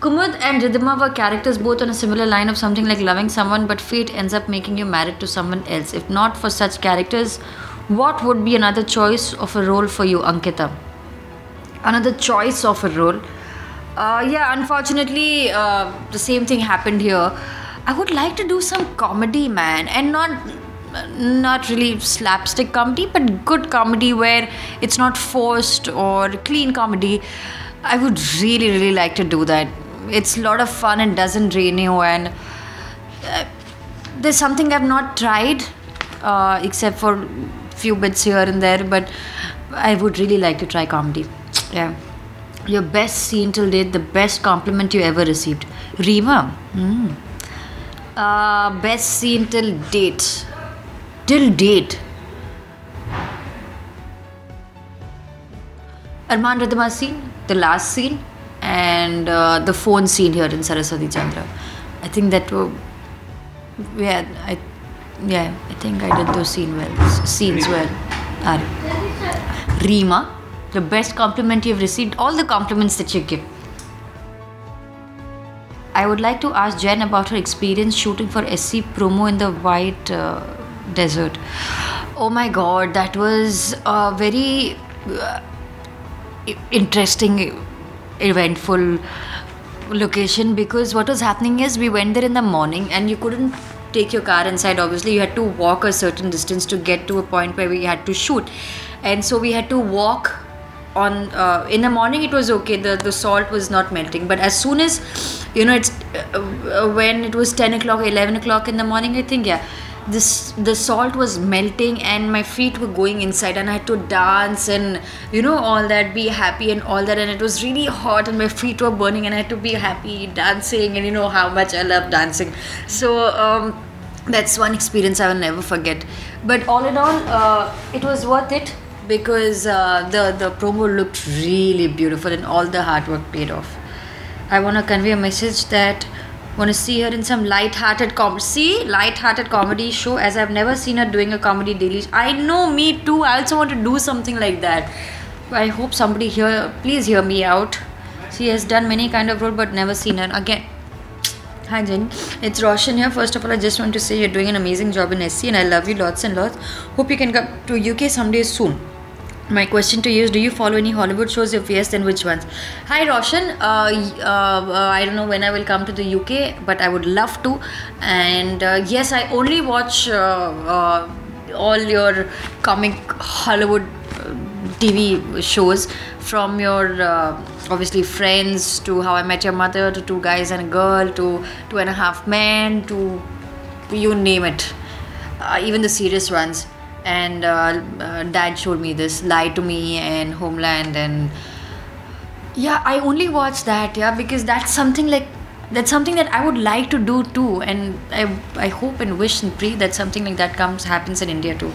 Kumud and Ridhima were characters both on a similar line of something like loving someone, but fate ends up making you married to someone else. If not for such characters, what would be another choice of a role for you, Ankita? Another choice of a role. Yeah, unfortunately, the same thing happened here. I would like to do some comedy, man, and not really slapstick comedy, but good comedy where it's not forced or clean comedy. I would really like to do that. It's a lot of fun and doesn't drain you, and there's something I've not tried, except for few bits here and there, but I would really like to try comedy. Yeah. Your best scene till date, the best compliment you ever received. Reema. Best scene till date. Till date. Arman Ridhima scene, the last scene, and the phone scene here in Saraswati Chandra. I think that were, I think I did those scenes well. Reema, the best compliment you've received, all the compliments that you give. I would like to ask Jen about her experience shooting for SC promo in the White Desert. Oh my god, that was a very interesting, eventful location, because what was happening is we went there in the morning and you couldn't take your car inside. Obviously you had to walk a certain distance to get to a point where we had to shoot, and so we had to walk on in the morning. It was okay, the salt was not melting, but as soon as it's when it was 10 o'clock 11 o'clock in the morning, I think, the salt was melting and my feet were going inside, and I had to dance and all that, be happy and all that, and it was really hot and my feet were burning and I had to be happy dancing, and you know how much I love dancing. So that's one experience I will never forget. But all in all, it was worth it, because the promo looked really beautiful and all the hard work paid off. I want to convey a message that want to see her in some light-hearted comedy show, as I've never seen her doing a comedy daily. I know, me too. I also want to do something like that. I hope somebody here, please hear me out. She has done many kind of role, but never seen her again. Hi Jenny, it's Roshan here. First of all, I just want to say you're doing an amazing job in SC and I love you lots and lots. Hope you can come to UK someday soon. My question to you is, do you follow any Hollywood shows? If yes, then which ones? Hi Roshan, I don't know when I will come to the UK, but I would love to. And yes, I only watch all your comic Hollywood TV shows, from your obviously Friends to How I Met Your Mother to Two Guys and a Girl to 2.5 Men to you name it, even the serious ones. And Dad showed me this, Lie to Me and Homeland, and yeah, I only watch that, because that's something that I would like to do too, and I hope and wish and pray that something like that happens in India too.